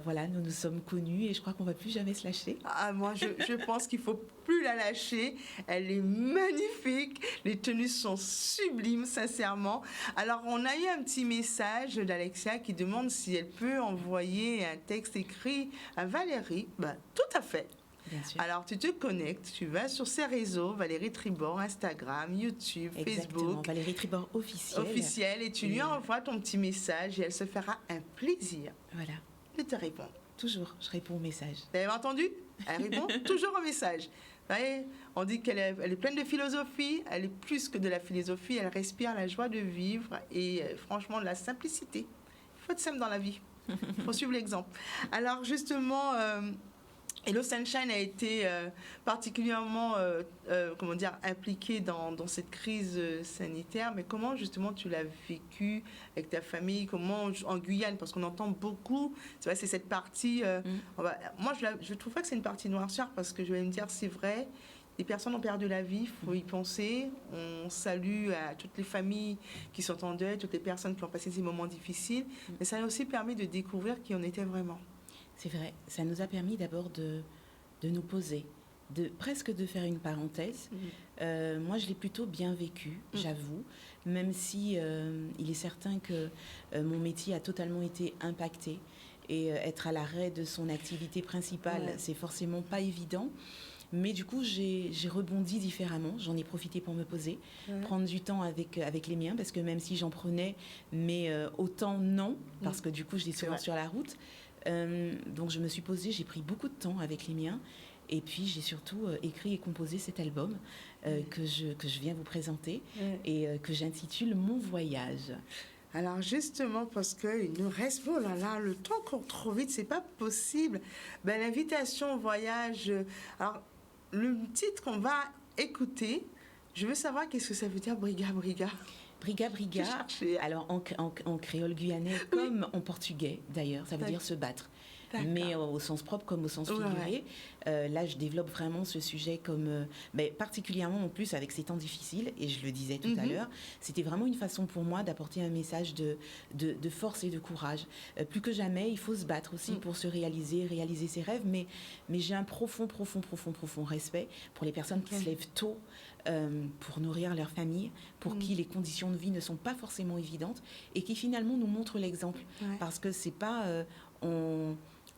[SPEAKER 3] Voilà, nous nous sommes connus et je crois qu'on ne va plus jamais se lâcher.
[SPEAKER 1] Ah, moi, je pense qu'il ne faut plus la lâcher. Elle est magnifique. Les tenues sont sublimes, sincèrement. Alors, on a eu un petit message d'Alexia qui demande si elle peut envoyer un texte écrit à Valérie. Ben, tout à fait.
[SPEAKER 3] Bien sûr.
[SPEAKER 1] Alors, tu te connectes, tu vas sur ses réseaux, Valérie Tribord, Instagram, YouTube,
[SPEAKER 3] Exactement,
[SPEAKER 1] Facebook.
[SPEAKER 3] Valérie Tribord officielle.
[SPEAKER 1] Et tu lui envoies ton petit message et elle se fera un plaisir
[SPEAKER 3] Voilà.
[SPEAKER 1] de te répondre.
[SPEAKER 3] Toujours, je réponds au message.
[SPEAKER 1] Vous avez entendu? Elle répond toujours au message. Vous voyez, on dit qu'elle est pleine de philosophie, elle est plus que de la philosophie, elle respire la joie de vivre et franchement de la simplicité. Il faut être simple dans la vie, il faut suivre l'exemple. Alors justement, Hello Sunshine a été particulièrement impliquée dans cette crise sanitaire. Mais comment justement tu l'as vécu avec ta famille? Comment en Guyane? Parce qu'on entend beaucoup, c'est cette partie... moi, je trouve pas que c'est une partie noirceur parce que je vais me dire, c'est vrai, des personnes ont perdu la vie, il faut y penser. On salue à toutes les familles qui sont en deuil, toutes les personnes qui ont passé ces moments difficiles. Mais ça a aussi permis de découvrir qui on était vraiment.
[SPEAKER 3] C'est vrai, ça nous a permis d'abord de nous poser, presque de faire une parenthèse. Moi, je l'ai plutôt bien vécu, j'avoue, même si il est certain que mon métier a totalement été impacté et être à l'arrêt de son activité principale, c'est forcément pas évident. Mais du coup, j'ai rebondi différemment. J'en ai profité pour me poser, prendre du temps avec les miens, parce que même si j'en prenais, mais autant non, parce que du coup, j'étais souvent sur la route. Donc je me suis posée, j'ai pris beaucoup de temps avec les miens et puis j'ai surtout écrit et composé cet album que je viens vous présenter et que j'intitule Mon Voyage.
[SPEAKER 1] Alors justement, parce qu'il nous reste, oh là là, le temps court trop vite, c'est pas possible. Ben, l'invitation au voyage, alors le titre qu'on va écouter, je veux savoir qu'est-ce que ça veut dire Briga Briga.
[SPEAKER 3] Briga Briga, alors en créole guyanais comme en portugais d'ailleurs, ça veut dire se battre. Mais au sens propre comme au sens figuré. Là, je développe vraiment ce sujet particulièrement en plus avec ces temps difficiles, et je le disais tout à l'heure, c'était vraiment une façon pour moi d'apporter un message de force et de courage. Plus que jamais, il faut se battre aussi pour se réaliser ses rêves, mais j'ai un profond respect pour les personnes qui se lèvent tôt pour nourrir leur famille, pour qui les conditions de vie ne sont pas forcément évidentes, et qui finalement nous montrent l'exemple. Parce que c'est pas...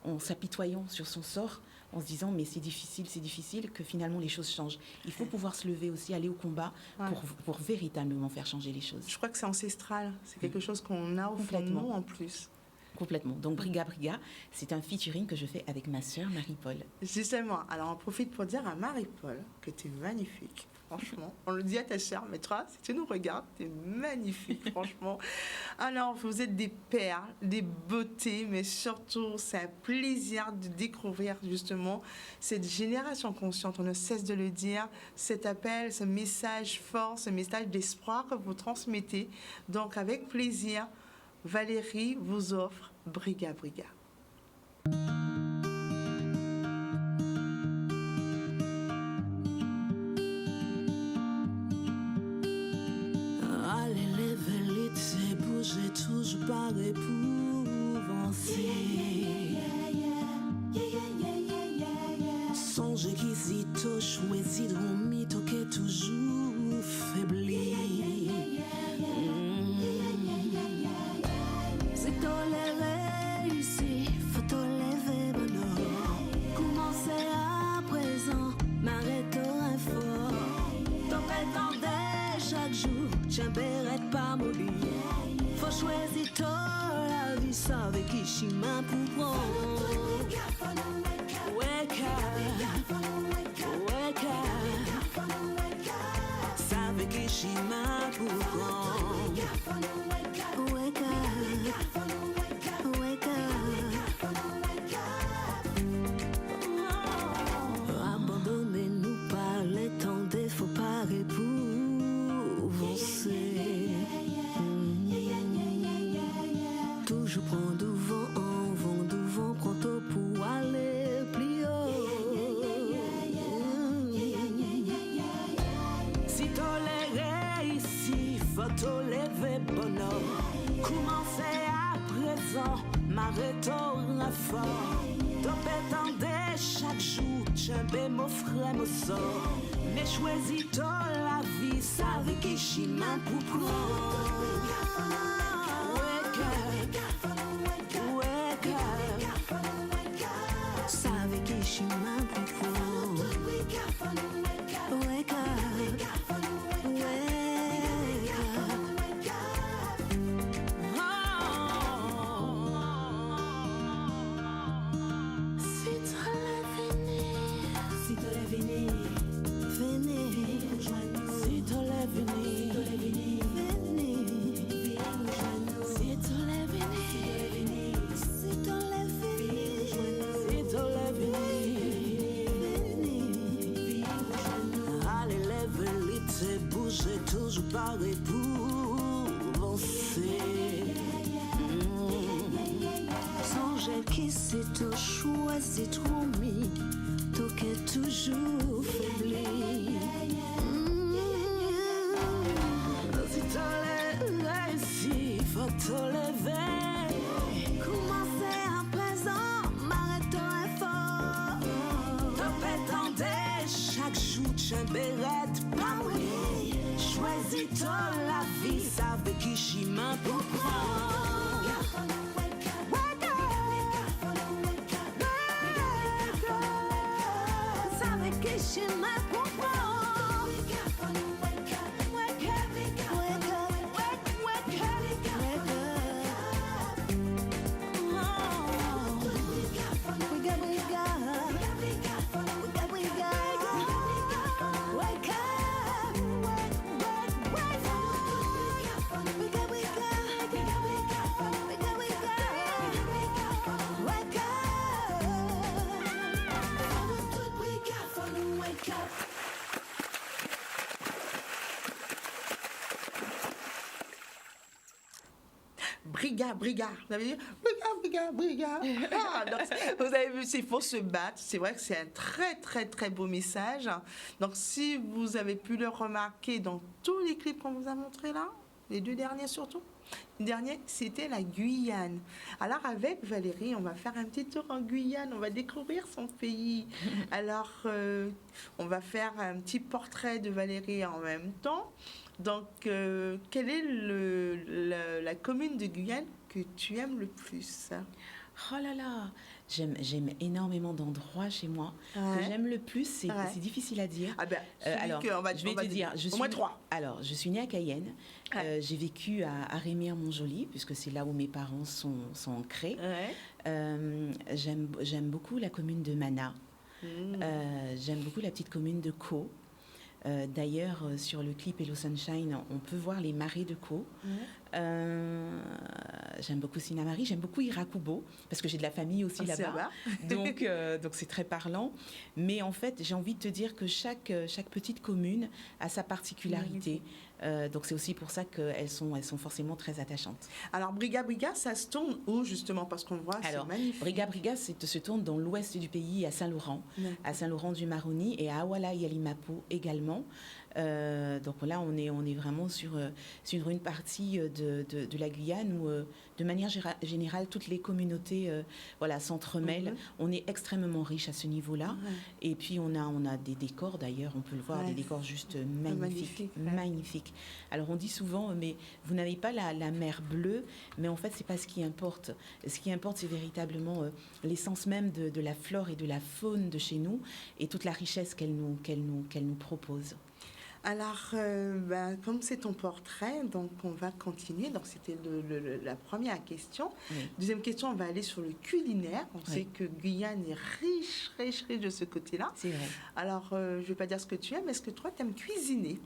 [SPEAKER 3] en s'apitoyant sur son sort, en se disant mais c'est difficile, que finalement les choses changent. Il faut pouvoir se lever aussi, aller au combat pour véritablement faire changer les choses.
[SPEAKER 1] Je crois que c'est ancestral, c'est quelque chose qu'on a au fond de nous en plus.
[SPEAKER 3] Complètement. Donc Briga Briga, c'est un featuring que je fais avec ma sœur Marie-Paul.
[SPEAKER 1] Justement, alors on profite pour dire à Marie-Paul que tu es magnifique. Franchement, on le dit à ta sœur, mais toi, si tu nous regardes, tu es magnifique, franchement. Alors, vous êtes des perles, des beautés, mais surtout, c'est un plaisir de découvrir justement cette génération consciente. On ne cesse de le dire, cet appel, ce message fort, ce message d'espoir que vous transmettez. Donc, avec plaisir, Valérie vous offre Briga Briga.
[SPEAKER 4] J'ai toujours pas épouvancé. Songe qui si tôt choisi de mytho qui est toujours faibli. Si toléré ici, faut tolérer bonheur. Commencez à présent, m'arrête un fort. T'en prétendais chaque jour, tiens, perrette pas mourir. Faut choisir toi la vie, ça avec qui chemin pour prendre. Wake up, ça avec qui chemin pour prendre. Wake up. Abandonnez-nous par les temps des faux pas épouvancés. fort. T'entendais chaque jour, j'aimais mon frère, mon sort. Mais choisis toi la vie, savais que j'y m'en pour prendre. Wake up, savais que j'y m'en pour prendre. Wake up, j'ai toujours paré pour avancer. Songez qui c'est tout choisi, trop mis, tout qu'est toujours faibli. Si t'as réussi, faut te lever. Commencez à présent, m'arrête-toi fort. T'attendais chaque jour, j'aimerais pas oui. Choisis-toi la vie, savais qui j'y m'en pour prendre. Savais que j'y m'en pour prendre.
[SPEAKER 1] Brigade. Vous avez dit brigade. Ah, donc, vous avez vu, il faut se battre. C'est vrai que c'est un très, très, très beau message. Donc, si vous avez pu le remarquer dans tous les clips qu'on vous a montrés là, les 2 derniers surtout, le dernier, c'était la Guyane. Alors, avec Valérie, on va faire un petit tour en Guyane. On va découvrir son pays. Alors, on va faire un petit portrait de Valérie en même temps. Donc, quelle est la commune de Guyane que tu aimes le plus?
[SPEAKER 3] Oh là là, j'aime énormément d'endroits chez moi. Que j'aime le plus, c'est difficile à dire.
[SPEAKER 1] Ah ben,
[SPEAKER 3] alors, je vais te dire,
[SPEAKER 1] au moins 3.
[SPEAKER 3] Alors, je suis née à Cayenne. J'ai vécu à Rémire-Montjoly, puisque c'est là où mes parents sont ancrés. J'aime beaucoup la commune de Mana. J'aime beaucoup la petite commune de Caux. D'ailleurs, sur le clip Hello Sunshine, on peut voir les marais de Caux. J'aime beaucoup Sinamari, j'aime beaucoup Irakubo, parce que j'ai de la famille aussi là-bas. Donc c'est très parlant. Mais en fait, j'ai envie de te dire que chaque petite commune a sa particularité. Donc c'est aussi pour ça qu'elles sont forcément très attachantes.
[SPEAKER 1] Alors Briga, ça se tourne où justement? Parce qu'on voit, c'est magnifique.
[SPEAKER 3] Briga se tourne dans l'ouest du pays, à Saint-Laurent, à Saint-Laurent-du-Maroni et à Awala Yalimapo également. Donc là, on est vraiment sur une partie de la Guyane où, de manière générale, toutes les communautés s'entremêlent. On est extrêmement riche à ce niveau-là. Et puis, on a des décors, d'ailleurs, on peut le voir, des décors juste magnifiques. Alors, on dit souvent, mais vous n'avez pas la mer bleue, mais en fait, c'est pas ce qui importe. Ce qui importe, c'est véritablement l'essence même de la flore et de la faune de chez nous et toute la richesse qu'elle nous propose.
[SPEAKER 1] Alors, comme c'est ton portrait, donc on va continuer. Donc, c'était la première question. Deuxième question, on va aller sur le culinaire. On sait que Guyane est riche de ce côté-là.
[SPEAKER 3] C'est vrai.
[SPEAKER 1] Alors, je ne vais pas dire ce que tu aimes, mais est-ce que toi, tu aimes cuisiner?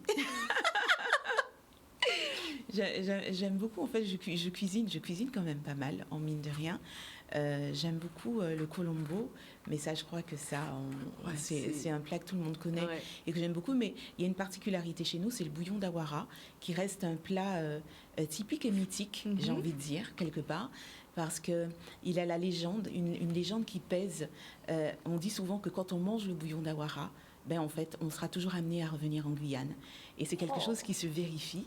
[SPEAKER 3] J'aime beaucoup, en fait, je cuisine quand même pas mal, en mine de rien. J'aime beaucoup le colombo, mais ça, je crois que c'est un plat que tout le monde connaît et que j'aime beaucoup. Mais il y a une particularité chez nous, c'est le bouillon d'Awara, qui reste un plat typique et mythique, j'ai envie de dire, quelque part, parce qu'il a une légende qui pèse. On dit souvent que quand on mange le bouillon d'Awara, en fait, on sera toujours amené à revenir en Guyane. Et c'est quelque chose qui se vérifie.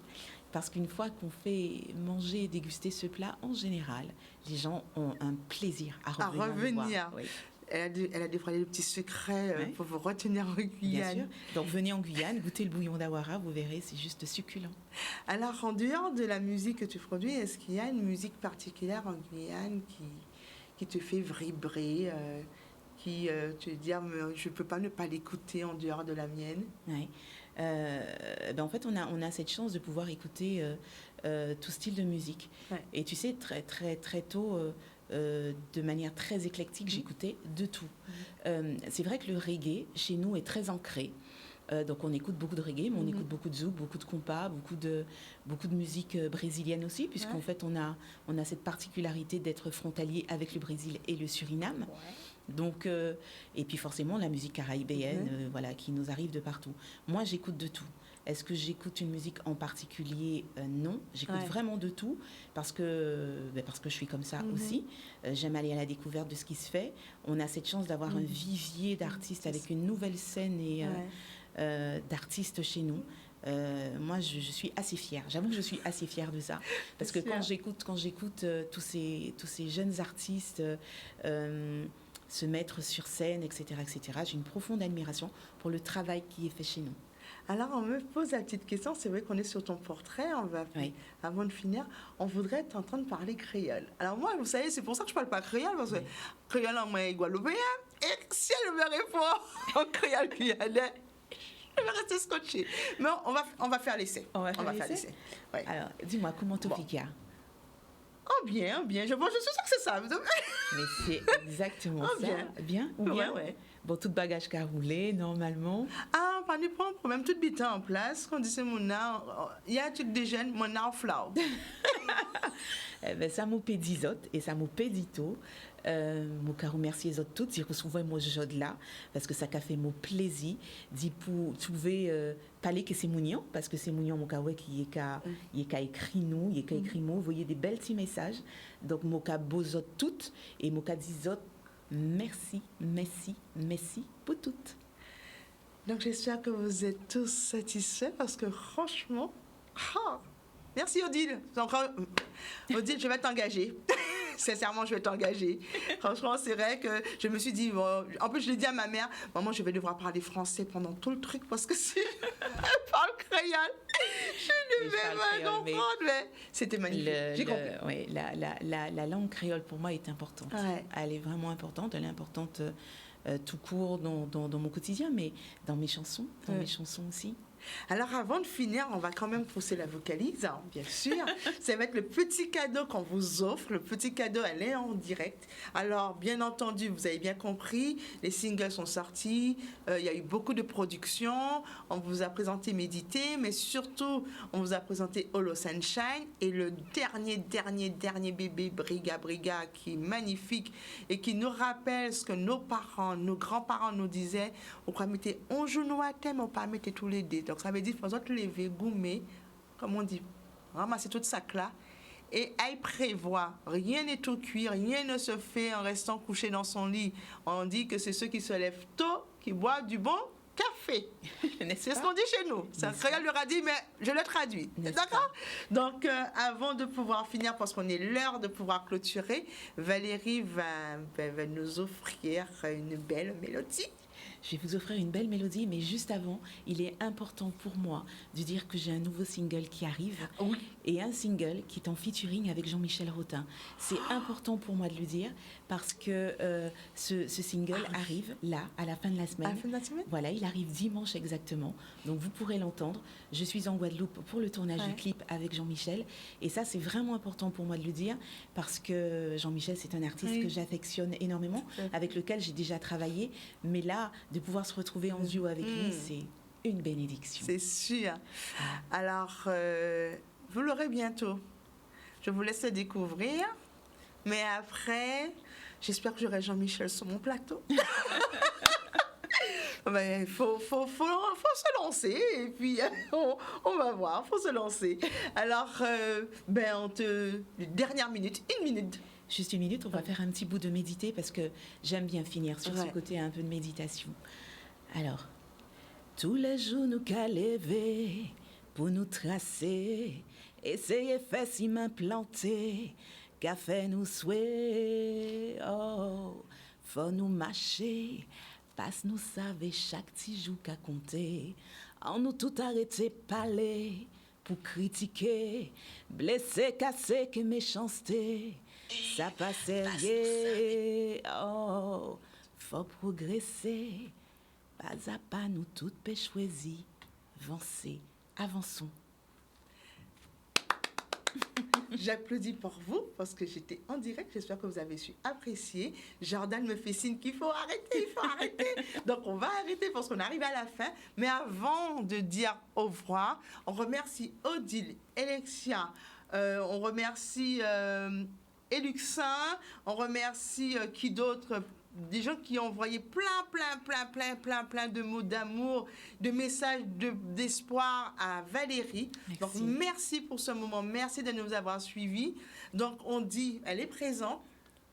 [SPEAKER 3] parce qu'une fois qu'on fait manger et déguster ce plat, en général, les gens ont un plaisir à revenir. nous voir. Oui.
[SPEAKER 1] Elle a dévoilé le petit secret
[SPEAKER 3] Ouais.
[SPEAKER 1] pour vous retenir en
[SPEAKER 3] Bien
[SPEAKER 1] Guyane.
[SPEAKER 3] sûr. Donc venez en Guyane, goûtez le bouillon d'Awara, vous verrez, c'est juste succulent.
[SPEAKER 1] Alors, en dehors de la musique que tu produis, est-ce qu'il y a une musique particulière en Guyane qui te fait vibrer, tu veux dire, je ne peux pas ne pas l'écouter en dehors de la mienne?
[SPEAKER 3] Ouais. En fait, on a cette chance de pouvoir écouter tout style de musique.
[SPEAKER 1] Ouais.
[SPEAKER 3] Et tu sais, très, très, très tôt, de manière très éclectique, j'écoutais de tout. C'est vrai que le reggae, chez nous, est très ancré. Donc on écoute beaucoup de reggae, mais on écoute beaucoup de zouk, beaucoup de compas, beaucoup de musique brésilienne aussi, puisqu'en fait on a cette particularité d'être frontalier avec le Brésil et le Suriname. Donc, et puis forcément la musique caraïbéenne, voilà, qui nous arrive de partout. Moi j'écoute de tout. Est-ce que j'écoute une musique en particulier? Non, j'écoute vraiment de tout parce que je suis comme ça aussi. J'aime aller à la découverte de ce qui se fait. On a cette chance d'avoir un vivier d'artistes avec une nouvelle scène et d'artistes chez nous. Moi, je suis assez fière. J'avoue que je suis assez fière de ça. Parce que quand j'écoute tous ces jeunes artistes se mettre sur scène, etc., j'ai une profonde admiration pour le travail qui est fait chez nous.
[SPEAKER 1] Alors, on me pose la petite question. C'est vrai qu'on est sur ton portrait. Avant de finir, on voudrait t'entendre parler créole. Alors, moi, vous savez, c'est pour ça que je ne parle pas créole, parce que créole en moi est guadeloupéen. Et si elle me répond en créole guyanais, je vais rester scotché. Mais on va faire l'essai.
[SPEAKER 3] On va faire l'essai.
[SPEAKER 1] Ouais.
[SPEAKER 3] Alors, dis-moi, comment tu fais?
[SPEAKER 1] Oh, bien. Je suis sûre que c'est ça.
[SPEAKER 3] Mais c'est exactement ça. Bien.
[SPEAKER 1] Ouais.
[SPEAKER 3] Bon, tout bagage qu'a roulé, normalement.
[SPEAKER 1] Ah, pas de problème. Tout bite en place. Quand on dit c'est mon art, il y a un truc de jeunes, mon art flow.
[SPEAKER 3] Ça m'a pédit zot et ça m'a pédit tout. Mon caro merci les autres toutes. J'ai souvent moi je là parce que ça a fait mon plaisir d'y pour trouver parler que c'est mounion parce que c'est mounion mon caro qui est qu'à écrit nous, il est qu'à écrit moi. Vous voyez des belles petits messages. Donc mon caro beau zot toutes et mon caro dit zot merci pour toutes.
[SPEAKER 1] Donc j'espère que vous êtes tous satisfaits parce que franchement, merci Odile. Odile, je vais t'engager. Sincèrement, je vais t'engager. Franchement, c'est vrai que je me suis dit, en plus je l'ai dit à ma mère, maman, je vais devoir parler français pendant tout le truc parce que si elle parle créole, je ne vais pas comprendre. Mais c'était magnifique. J'ai compris.
[SPEAKER 3] Oui, la langue créole pour moi est importante.
[SPEAKER 1] Ouais.
[SPEAKER 3] Elle est vraiment importante. Elle est importante tout court dans mon quotidien, mais dans mes chansons, mes chansons aussi.
[SPEAKER 1] Alors, avant de finir, on va quand même pousser la vocalise, hein, bien sûr. Ça va être le petit cadeau qu'on vous offre. Le petit cadeau, elle est en direct. Alors, bien entendu, vous avez bien compris, les singles sont sortis. Il y a eu beaucoup de productions. On vous a présenté Méditer, mais surtout, on vous a présenté Holo Sunshine. Et le dernier bébé, Briga, qui est magnifique et qui nous rappelle ce que nos parents, nos grands-parents nous disaient. On croit mettre un genou à terre, mais on pas mettre tous les deux. Donc, ça veut dire qu'il faut lever, goumer, comme on dit, ramasser toute ça là. Et elle prévoit, rien n'est tout cuit, rien ne se fait en restant couché dans son lit. On dit que c'est ceux qui se lèvent tôt qui boivent du bon café. C'est ce qu'on dit chez nous. C'est un créole le radis, mais je le traduis. D'accord? Donc, avant de pouvoir finir, parce qu'on est l'heure de pouvoir clôturer, Valérie va nous offrir une belle mélodie.
[SPEAKER 3] Je vais vous offrir une belle mélodie, mais juste avant, il est important pour moi de dire que j'ai un nouveau single qui arrive et un single qui est en featuring avec Jean-Michel Rotin. C'est important pour moi de le dire parce que ce single arrive là, à la fin de la semaine.
[SPEAKER 1] À la fin de la semaine?
[SPEAKER 3] Voilà, il arrive dimanche exactement. Donc vous pourrez l'entendre. Je suis en Guadeloupe pour le tournage du clip avec Jean-Michel. Et ça, c'est vraiment important pour moi de le dire parce que Jean-Michel, c'est un artiste que j'affectionne énormément, avec lequel j'ai déjà travaillé. Mais là, de pouvoir se retrouver en duo avec lui, c'est une bénédiction.
[SPEAKER 1] C'est sûr. Alors, vous l'aurez bientôt. Je vous laisse le découvrir. Mais après, j'espère que j'aurai Jean-Michel sur mon plateau. Il faut se lancer et puis on va voir, il faut se lancer. Alors, dernière minute, une minute.
[SPEAKER 3] Juste une minute, on va faire un petit bout de méditer parce que j'aime bien finir sur ce côté un peu de méditation. Alors, tous les jours nous qu'à lever, pour nous tracer, essayer faire si m'implanter, qu'a fait nous souhait, oh, faut nous marcher, passe nous savait chaque petit jour qu'à compter, en nous tout arrêter parler, pour critiquer, blesser, casser, que méchanceté, ça passe rien, oh, faut progresser, pas à pas nous toutes peut choisir, avancer, avançons.
[SPEAKER 1] J'applaudis pour vous parce que j'étais en direct. J'espère que vous avez su apprécier. Jordan me fait signe qu'il faut arrêter, il faut arrêter. Donc, on va arrêter parce qu'on arrive à la fin. Mais avant de dire au revoir, on remercie Odile, Alexia, on remercie Eluxin, on remercie qui d'autre? Des gens qui ont envoyé plein de mots d'amour, de messages d'espoir à Valérie.
[SPEAKER 3] Merci.
[SPEAKER 1] Donc, merci pour ce moment. Merci de nous avoir suivis. Donc, on dit, elle est présente.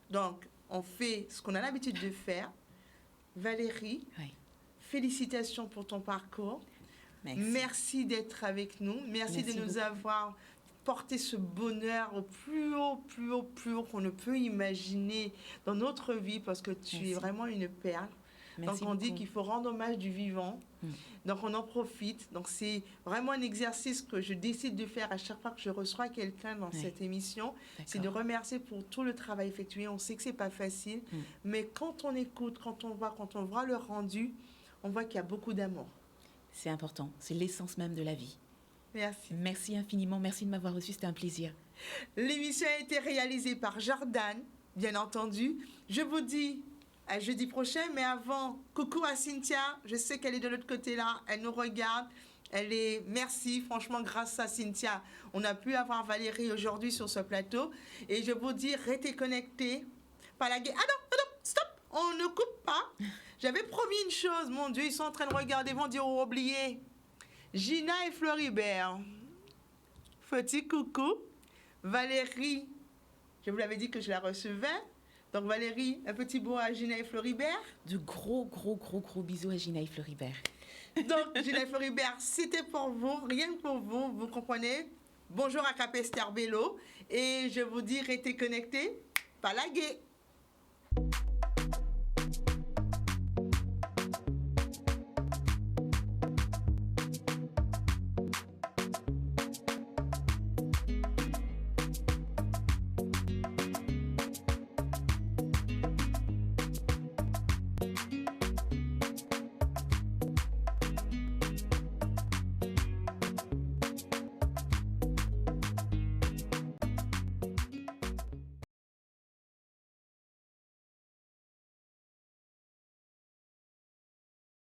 [SPEAKER 1] Donc, on fait ce qu'on a l'habitude de faire. Valérie,
[SPEAKER 3] Oui.
[SPEAKER 1] félicitations pour ton parcours. Merci d'être avec nous. Merci de nous avoir porté ce bonheur au plus haut qu'on ne peut imaginer dans notre vie parce que tu es vraiment une perle. Donc on dit qu'il faut rendre hommage du vivant. Donc on en profite. Donc c'est vraiment un exercice que je décide de faire à chaque fois que je reçois quelqu'un dans cette émission. C'est de remercier pour tout le travail effectué. On sait que c'est pas facile, mais quand on écoute, quand on voit le rendu, on voit qu'il y a beaucoup d'amour.
[SPEAKER 3] C'est important. C'est l'essence même de la vie.
[SPEAKER 1] Merci.
[SPEAKER 3] Merci infiniment. Merci de m'avoir reçu. C'était un plaisir.
[SPEAKER 1] L'émission a été réalisée par Jordan, bien entendu. Je vous dis à jeudi prochain, mais avant, coucou à Cynthia. Je sais qu'elle est de l'autre côté là. Elle nous regarde. Merci. Franchement, grâce à Cynthia, on a pu avoir Valérie aujourd'hui sur ce plateau. Et je vous dis, restez connectés. Pas la guerre. Ah non, stop. On ne coupe pas. J'avais promis une chose. Mon Dieu, ils sont en train de regarder. Ils vont dire, oh, oublié. Gina et Floribert, petit coucou. Valérie, je vous l'avais dit que je la recevais. Donc Valérie, un petit mot à Gina et Floribert.
[SPEAKER 3] De gros bisous à Gina et Floribert.
[SPEAKER 1] Donc Gina et Floribert, c'était pour vous, rien que pour vous, vous comprenez. Bonjour à Capester Bello. Et je vous dis, restez connectés, pas laguer.